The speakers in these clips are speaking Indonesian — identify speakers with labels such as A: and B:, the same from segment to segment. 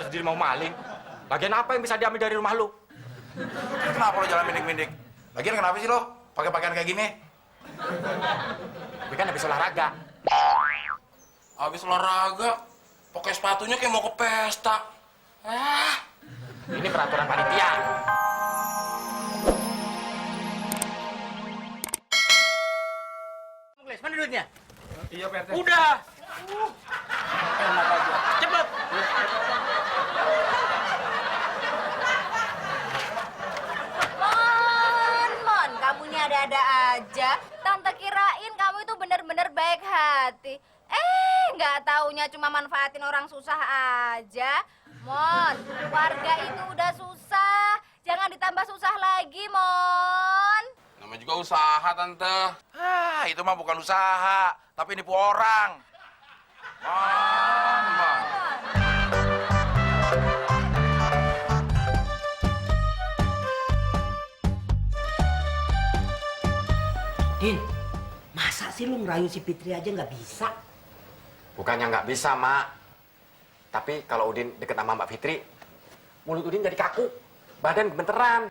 A: sadar sendiri mau maling. Lagian apa yang bisa diambil dari rumah lu?
B: Kenapa lo jalan mendik-mendik? Lagian kenapa sih lo pakai pakaian kayak gini?
A: Gue kan habis olahraga.
B: Habis olahraga, pakai sepatunya kayak mau ke pesta.
A: Ini peraturan panitia.
C: Mana duitnya?
A: Iya, Pak RT.
C: Udah.
A: Enak aja.
C: Cepet.
D: Mon, kamu ini ada-ada aja. Tante kirain kamu itu bener-bener baik hati. Nggak taunya cuma manfaatin orang susah aja. Mon, warga itu udah susah. Jangan ditambah susah lagi, Mon.
B: Namanya juga usaha, Tante. Itu mah bukan usaha, tapi nipu orang.
E: Din, masa sih lu ngerayu si Fitri aja nggak bisa?
A: Bukannya nggak bisa, Mak. Tapi kalau Udin deket sama Mbak Fitri, mulut Udin jadi kaku. Badan gemeteran.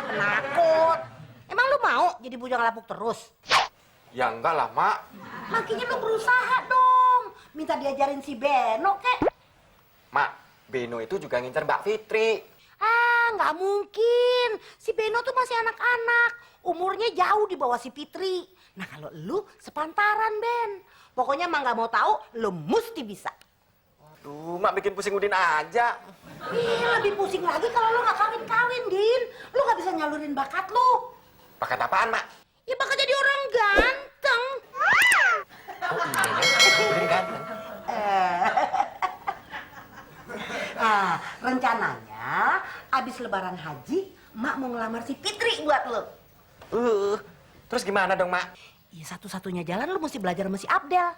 E: Penakut. Emang lu mau jadi bujang lapuk terus?
A: Ya enggak lah, Mak.
E: Makanya lu berusaha dong. Minta diajarin si Beno, kek.
A: Mak, Beno itu juga ngincer Mbak Fitri.
E: Nggak mungkin. Si Beno tuh masih anak-anak. Umurnya jauh di bawah si Fitri. Nah, kalau lu sepantaran, Ben. Pokoknya emang nggak mau tahu, lu mesti bisa.
A: Duh, Mak bikin pusing Udin aja.
E: Lebih pusing lagi kalau lu nggak kawin-kawin, Din. Lu nggak bisa nyalurin bakat lu.
A: Bakat apaan, Mak?
E: Ya bakal jadi orang ganteng.
A: Oh iya, Udin ganteng.
E: Rencananya abis lebaran haji, Mak mau ngelamar si Fitri buat lu.
A: Terus gimana dong, Mak?
E: Ya satu-satunya jalan lu mesti belajar sama si Abdel.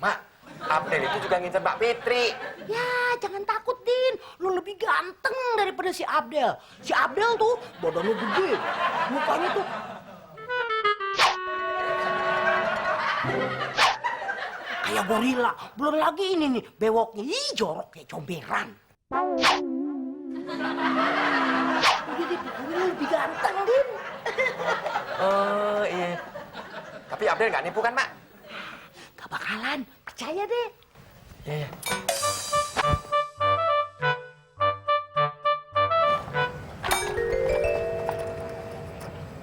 A: Mak, Abdel itu juga ngincer Mbak Fitri.
E: Ya jangan takut, Din. Lu lebih ganteng daripada si Abdel. Si Abdel tuh badannya gede, mukanya tuh kayak gorila. Belum lagi ini nih, bewoknya. Jorok kayak comberan. Jadi lu lebih ganteng, Din.
A: Oh iya. Tapi Abdel nggak nipu kan, Mak?
E: Gak bakalan, percaya deh.
A: Iya.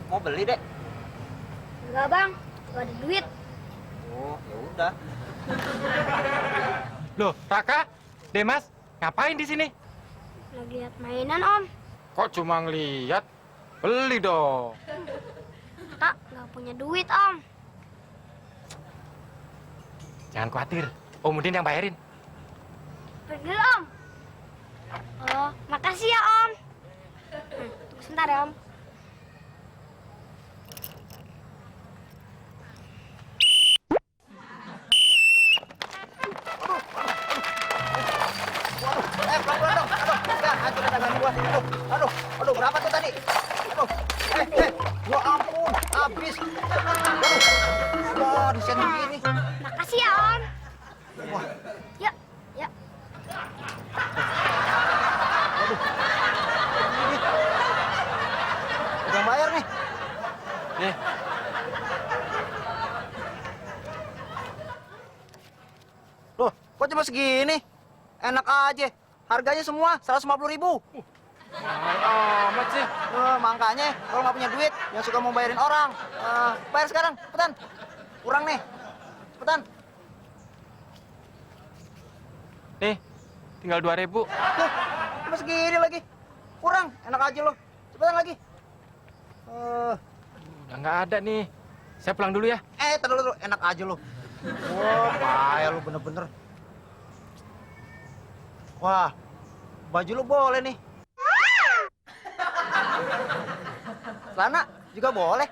C: Mau beli, Dek?
D: Enggak, Bang. Gak ada duit.
C: Oh, ya udah.
A: Loh, Raka, Demas, ngapain di sini?
D: Lagi lihat mainan, Om.
A: Kok cuma ngeliat? Beli dong.
D: Kak, nggak punya duit, Om.
A: Jangan khawatir, Om Udin yang bayarin.
D: Pergi, Om. Oh, makasih ya, Om. Tunggu sebentar ya, Om.
C: Pelan-pelan dong. Udah, hancurin dagangan gua. Aduh, berapa tuh tadi? Aduh, ya ampun, habis. Wah, desain begini.
D: Makasih ya, Om.
C: Wah,
D: Ya, ya.
C: udah bayar nih.
A: Nih,
C: Loh, kok cuma segini? Enak aja. Harganya semua 150.000.
A: mahal amat sih.
C: Makanya kalau nggak punya duit, yang suka mau bayarin orang, bayar sekarang, cepetan. Kurang nih, cepetan.
A: Nih, tinggal 2.000.
C: Loh, cuma segini lagi. Kurang, enak aja lo. Cepetan lagi.
A: Udah nggak ada nih. Saya pulang dulu ya.
C: Tar dulu, enak aja lo. Wah, payah lo bener-bener. Wah, baju lo boleh nih. Celana juga boleh.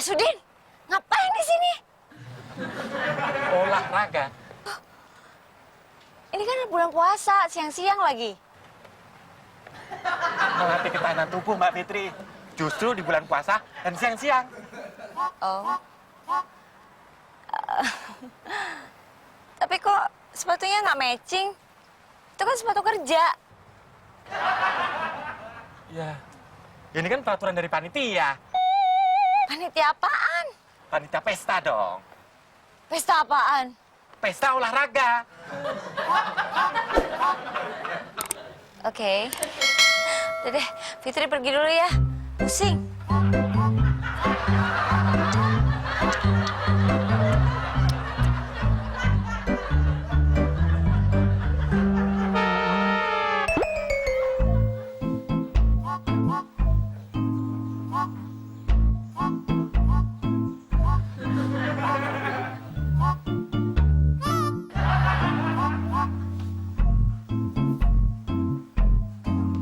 D: Mas Udin, ngapain di sini?
A: Olahraga.
D: Ini kan bulan puasa, siang-siang lagi.
A: Melatih ketahanan tubuh, Mbak Fitri. Justru di bulan puasa dan siang-siang.
D: Oh. Tapi kok sepatunya nggak matching? Itu kan sepatu kerja.
A: Ya, ini kan peraturan dari panitia.
D: Panitia apaan?
A: Panitia pesta dong.
D: Pesta apaan?
A: Pesta olahraga.
D: Oke. Udah deh, Fitri pergi dulu ya. Pusing.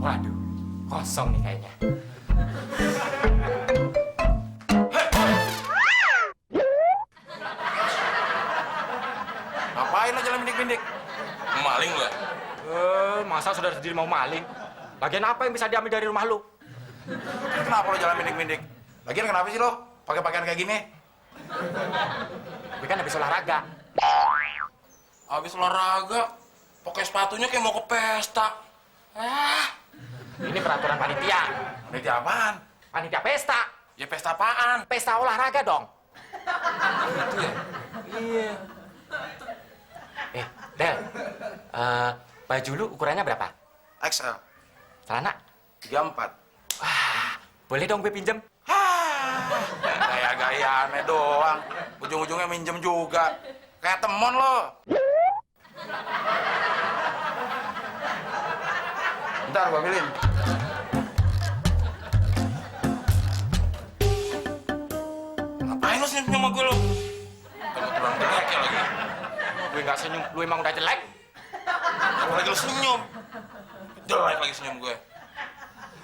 A: Waduh, kosong nih kayaknya.
B: Ngapain lo jalan mindik-mindik? Maling lo ya?
A: Masa saudara sendiri mau maling? Bagian apa yang bisa diambil dari rumah lu?
B: Kenapa lo jalan mindik-mindik? Lagian kenapa sih lo pakai pakaian kayak gini?
A: Tapi kan habis olahraga.
B: Habis olahraga, pakai sepatunya kayak mau ke pesta.
A: Ini peraturan panitia.
B: Ini apaan?
A: Panitia pesta.
B: Ya pesta apaan?
A: Pesta olahraga dong.
B: Itu ya?
A: Iya. Del, baju lu ukurannya berapa?
B: XL,
A: Celana?
B: 34.
A: Boleh dong gue pinjem?
B: Gaya-gaya aneh doang. Ujung-ujungnya minjem juga. Kayak temon lo. Bentar, gua ambilin. Ngapain lo senyum sama gue lo? Kebetulan jelek ya lagi.
A: Gue nggak senyum, lu emang udah jelek.
B: Apalagi lo senyum. Jelek lagi senyum gue.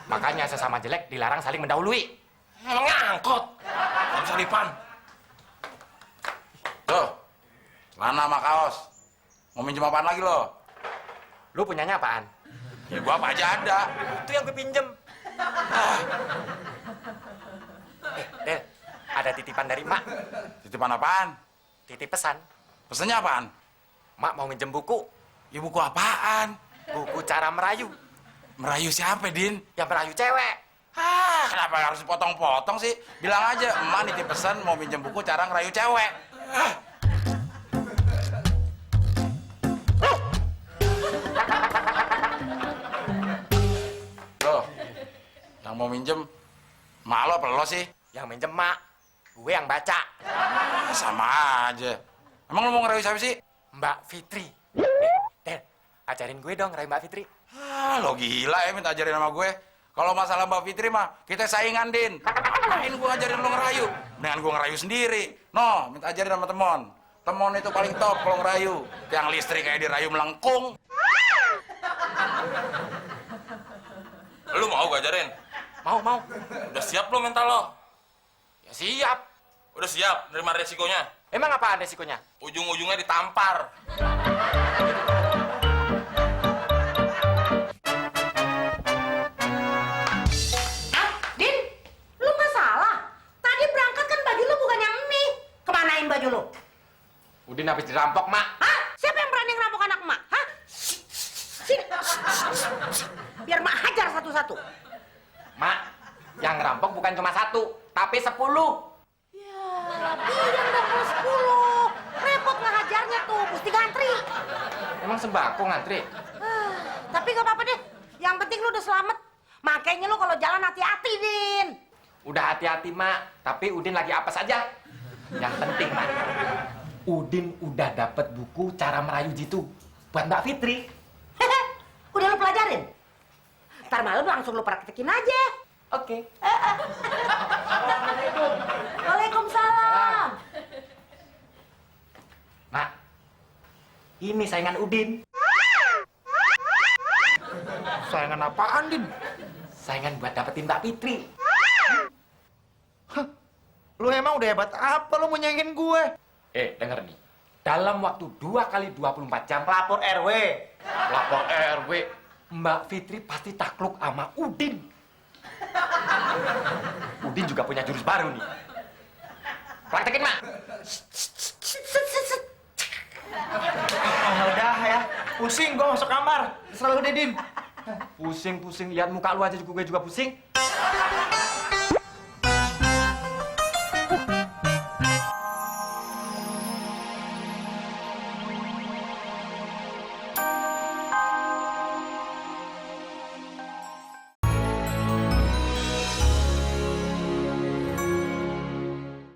A: Makanya sesama jelek dilarang saling mendahului.
B: Emang ngangkut. Gak bisa lipan. Tuh, celana sama kaos. Mau minjem apaan lagi lo?
A: Lu punyanya apaan?
B: Ya gua apa aja ada.
A: Itu yang gue pinjem. Del, ada titipan dari Mak.
B: Titipan apaan?
A: Titip pesan.
B: Pesennya apaan?
A: Mak mau minjem buku.
B: Ya buku apaan?
A: Buku cara merayu.
B: Merayu siapa, Din?
A: Yang merayu cewek.
B: Kenapa harus potong-potong sih? Bilang aja, emak nitip pesan mau minjem buku cara ngerayu cewek. Loh, yang mau minjem, mak lo apa lo sih?
A: Yang minjem Mak. Gue yang baca.
B: Sama aja. Emang lo mau ngerayu siapa sih?
A: Mbak Fitri. Del, ajarin gue dong ngerayu Mbak Fitri.
B: Lo gila ya minta ajarin sama gue. Kalau masalah Mbak Fitri mah, kita saingan, Din. Ngapain gue ngajarin lo ngerayu? Dengan gue ngerayu sendiri. No, minta ajarin sama temon. Temon itu paling top kalau ngerayu. Yang listrik kayak dirayu melengkung.
F: Lu mau gue ajarin?
A: Mau.
F: Udah siap lo mental lo?
A: Ya siap.
F: Udah siap nerima resikonya?
A: Emang apaan resikonya?
F: Ujung-ujungnya ditampar.
E: Din, lu nggak salah. Tadi berangkat kan baju lu bukan yang ini. Kemanain baju lu?
A: Udin habis dirampok, Mak.
E: Hah? Siapa yang berani ngerampok anak emak? Hah? Sini. Biar mak hajar satu-satu.
A: Mak, yang ngerampok bukan cuma 1, tapi 10.
E: Ya, bilang dong kalau 10. Repot ngehajarnya tuh, mesti ngantri.
A: Emang sembako ngantri?
E: Tapi gak apa-apa deh. Yang penting lu udah selamat. Makanya lu kalau jalan hati-hati, Din.
A: Udah hati-hati, Mak. Tapi Udin lagi apa saja? Yang penting, Mak. Udin udah dapet buku cara merayu jitu buat Mbak Fitri.
E: Udah lu pelajarin? Ntar malam langsung lu praktekin aja.
A: Oke.
E: Assalamualaikum. Waalaikumsalam.
A: Mak, ini saingan Udin.
C: Sayangan apaan, Din?
A: Saingan buat dapetin Mbak Fitri.
C: Lu emang udah hebat apa lu mau nyanyiin gue?
A: Denger nih. Dalam waktu 2 kali 24 jam,
C: Lapor RW.
A: lapor RW, Mbak Fitri pasti takluk sama Udin. Udin juga punya jurus baru nih. Praktekin, Mak.
C: Udah ya, pusing gue masuk kamar. Selalu Dedin.
A: Pusing-pusing, lihat muka lu aja juga gue juga pusing.